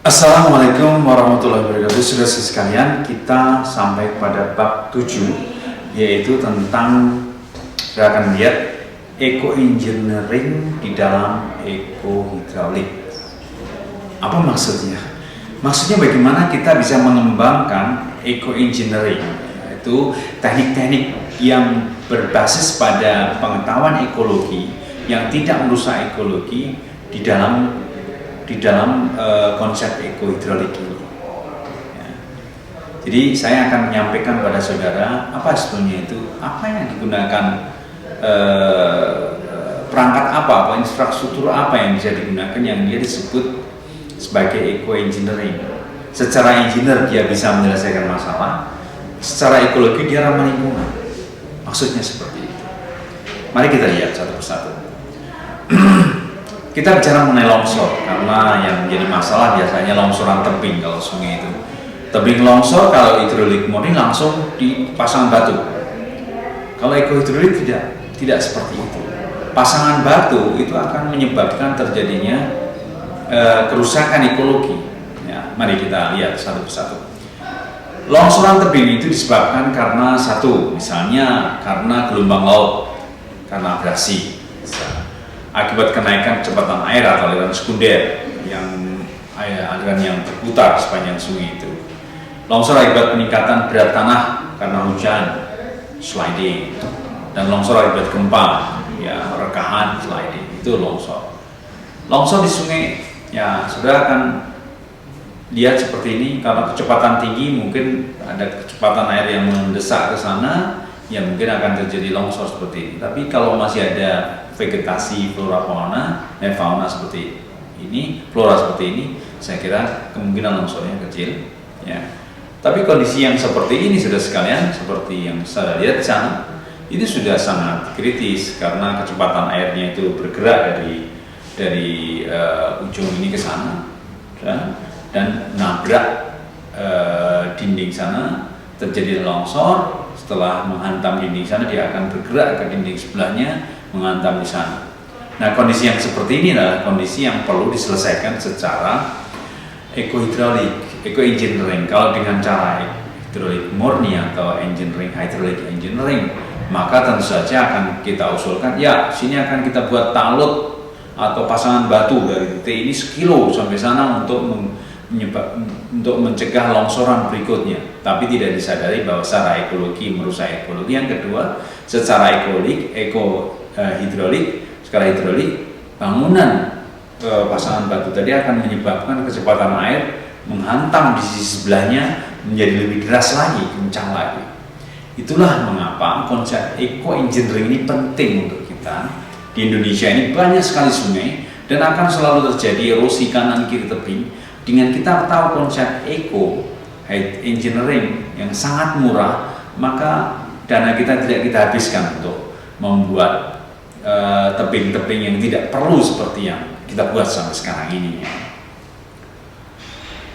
Assalamualaikum warahmatullahi wabarakatuh. Saudara sekalian, kita sampai pada bab 7, yaitu tentang kita akan lihat eco-engineering di dalam eco-hidraulik. Apa maksudnya? Maksudnya bagaimana kita bisa mengembangkan eco-engineering, yaitu teknik-teknik yang berbasis pada pengetahuan ekologi yang tidak merusak ekologi di dalam konsep eco-hidraulik ini. Ya. Jadi saya akan menyampaikan pada saudara apa sebetulnya itu, apa yang digunakan, perangkat apa, infrastruktur apa yang bisa digunakan yang dia disebut sebagai eco-engineering. Secara engineer dia bisa menyelesaikan masalah, secara ekologi dia ramah lingkungan. Maksudnya seperti itu. Mari kita lihat satu persatu. Kita bicara mengenai longsor, karena yang menjadi masalah biasanya longsoran tebing kalau sungai itu. Tebing longsor, kalau hidrolik murni langsung dipasang batu. Kalau ekohidrolik tidak seperti itu. Pasangan batu itu akan menyebabkan terjadinya kerusakan ekologi. Ya, mari kita lihat satu persatu. Longsoran tebing itu disebabkan karena satu, misalnya karena gelombang laut, karena abrasi. Akibat kenaikan kecepatan air atau aliran sekunder aliran yang berputar sepanjang sungai itu. Longsor akibat peningkatan berat tanah karena hujan, sliding, dan longsor akibat gempa, ya rekahan, sliding, itu longsor. Longsor di sungai, ya saudara akan lihat seperti ini, karena kecepatan tinggi mungkin ada kecepatan air yang mendesak ke sana, ya mungkin akan terjadi longsor seperti ini. Tapi kalau masih ada vegetasi, flora fauna seperti ini, flora seperti ini, saya kira kemungkinan longsornya kecil. Ya. Tapi kondisi yang seperti ini, saudara sekalian, seperti yang saya lihat di sana, itu sudah sangat kritis karena kecepatan airnya itu bergerak dari ujung ini ke sana, ya, dan nabrak dinding sana, terjadi longsor. Setelah menghantam dinding sana, dia akan bergerak ke dinding sebelahnya, menghantam di sana. Nah, kondisi yang seperti ini adalah kondisi yang perlu diselesaikan secara eco-hidraulik, eco-engineering. Kalau dengan cara hidrolik murni atau hydraulic engineering, maka tentu saja akan kita usulkan, ya sini akan kita buat talut atau pasangan batu dari titik ini sekilo sampai sana untuk mencegah longsoran berikutnya. Tapi tidak disadari bahwa secara ekologi merusak ekologi. Yang kedua, secara skala hidrolik, bangunan pasangan batu tadi akan menyebabkan kecepatan air menghantam di sisi sebelahnya menjadi lebih deras lagi, kencang lagi. Itulah mengapa konsep eco-engineering ini penting untuk kita. Di Indonesia ini banyak sekali sungai dan akan selalu terjadi erosi kanan kiri tebing. Dengan kita tahu konsep eco-engineering yang sangat murah, maka dana kita tidak kita habiskan untuk membuat tebing-tebing yang tidak perlu seperti yang kita buat sampai sekarang ini.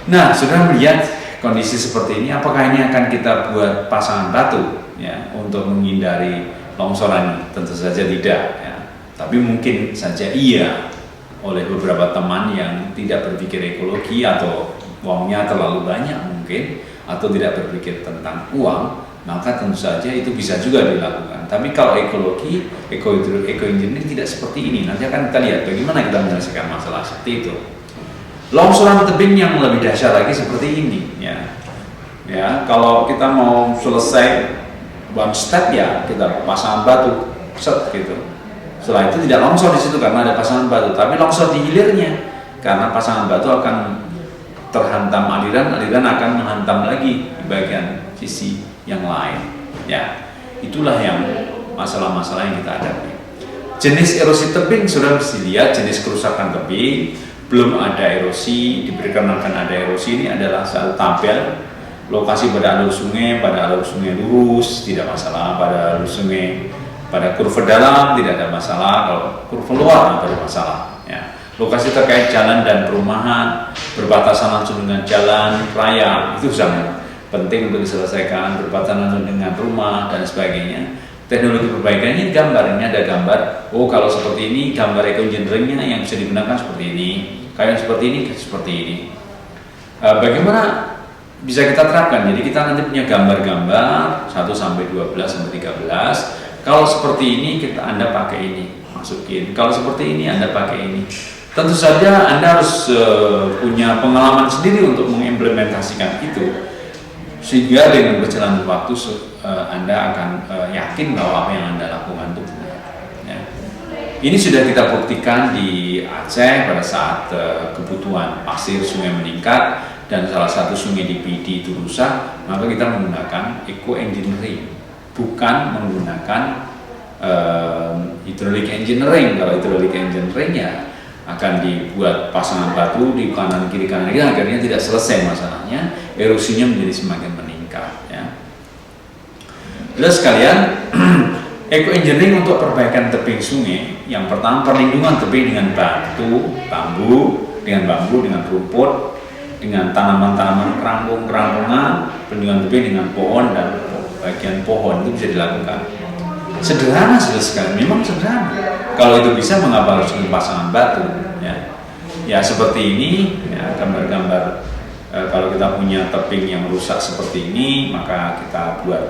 Nah, sudah melihat kondisi seperti ini, apakah ini akan kita buat pasangan batu ya untuk menghindari longsoran? Tentu saja tidak ya. Tapi mungkin saja iya, oleh beberapa teman yang tidak berpikir ekologi atau uangnya terlalu banyak mungkin, atau tidak berpikir tentang uang, maka tentu saja itu bisa juga dilakukan. Tapi kalau ekologi, eco-engineering tidak seperti ini. Nanti akan kita lihat bagaimana kita menyelesaikan masalah seperti itu. Longsoran tebing yang lebih dahsyat lagi seperti ini, ya. Ya, kalau kita mau selesai one step, ya kita pasang batu, set gitu. Setelah itu tidak longsor di situ karena ada pasangan batu, tapi longsor di hilirnya karena pasangan batu akan terhantam aliran akan menghantam lagi di bagian sisi yang lain. Ya, itulah yang masalah-masalah yang kita hadapi. Jenis erosi tebing sudah mesti lihat, jenis kerusakan tebing, belum ada erosi, dikarenakan ada erosi ini adalah satu tabel lokasi pada alur sungai lurus tidak masalah, pada alur sungai pada kurva dalam tidak ada masalah, kalau kurva luar baru masalah. Ya. Lokasi terkait jalan dan perumahan, berbatasan langsung dengan jalan raya, itu sangat penting untuk diselesaikan, berbatasan langsung dengan rumah dan sebagainya. Teknologi perbaikannya gambar, ini ada gambar, oh kalau seperti ini gambar eco-engineeringnya yang bisa digunakan seperti ini, kayak seperti ini. Bagaimana bisa kita terapkan? Jadi kita nanti punya gambar-gambar 1 sampai 12 sampai 13. Kalau seperti ini Anda pakai ini, masukin. Kalau seperti ini Anda pakai ini. Tentu saja Anda harus punya pengalaman sendiri untuk mengimplementasikan itu, sehingga dengan berjalannya waktu Anda akan yakin bahwa apa yang Anda lakukan itu benar. Ya. Ini sudah kita buktikan di Aceh pada saat kebutuhan pasir sungai meningkat dan salah satu sungai di Pidi itu rusak, maka kita menggunakan eco engineering, bukan menggunakan hydraulic engineering. Kalau hydraulic engineering ya akan dibuat pasangan batu di kanan kiri akhirnya tidak selesai masalahnya, erosinya menjadi semakin meningkat. Ya. Jelas sekalian, eco engineering untuk perbaikan tebing sungai, yang pertama perlindungan tebing dengan bambu, dengan rumput, dengan tanaman-tanaman kerangkungan, perlindungan tebing dengan pohon dan bagian pohon itu bisa dilakukan. Sederhana sekali, memang sederhana. Kalau itu bisa, mengapa harus dengan pasangan batu? Ya seperti ini, ya, gambar-gambar. Kalau kita punya tebing yang rusak seperti ini, maka kita buat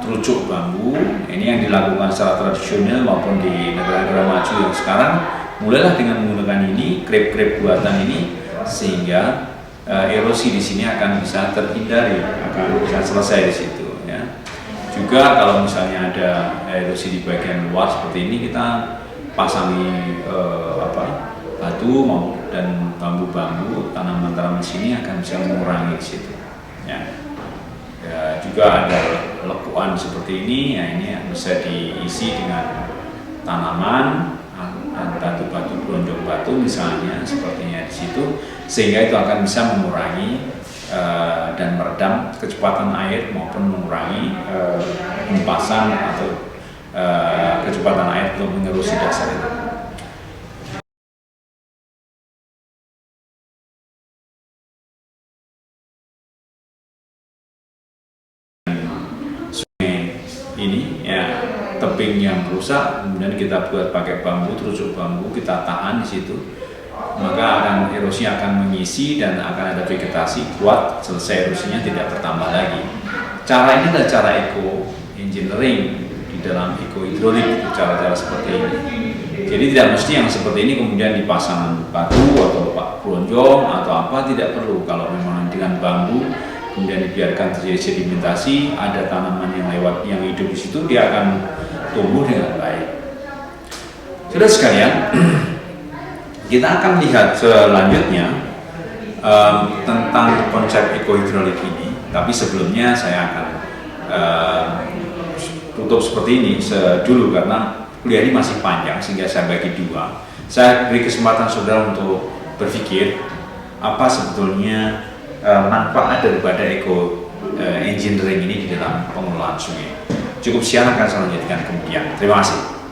terucuk bambu. Ini yang dilakukan secara tradisional maupun di negara-negara maju yang sekarang. Mulailah dengan menggunakan ini, krep-krep buatan ini, sehingga erosi di sini akan bisa terhindari, akan bisa selesai di situ. Ya. Juga kalau misalnya ada erosi di bagian luar seperti ini, kita pasangi batu dan bambu-bambu, tanaman-tanaman sini akan bisa mengurangi di situ. Ya. Ya, juga ada lekuan seperti ini, ya ini bisa diisi dengan tanaman dan batu-batu, gelondong batu misalnya, sepertinya di situ, sehingga itu akan bisa mengurangi dan meredam kecepatan air maupun mengurangi hempasan atau kecepatan air untuk mengerusi dasar itu. Sungai ini ya tebing yang rusak, kemudian kita buat pakai bambu, terucuk bambu, kita tahan di situ, maka erosi akan mengisi dan akan ada vegetasi kuat, selesai erosinya tidak bertambah lagi. Cara ini adalah cara eco engineering di dalam eco hidrolik, cara-cara seperti ini. Jadi tidak mesti yang seperti ini kemudian dipasang batu atau bronjong atau apa, tidak perlu. Kalau memang dengan bambu kemudian dibiarkan terjadi sedimentasi, ada tanaman yang hidup di situ, dia akan tumbuh dengan baik. Sudah sekalian, kita akan lihat selanjutnya tentang konsep ekohidrolik ini. Tapi sebelumnya saya akan tutup seperti ini dulu karena kuliah ini masih panjang, sehingga saya bagi dua. Saya beri kesempatan saudara untuk berpikir apa sebetulnya manfaat daripada eco engineering ini di dalam pengelolaan sungai. Cukup sekian, akan saya lanjutkan kemudian. Terima kasih.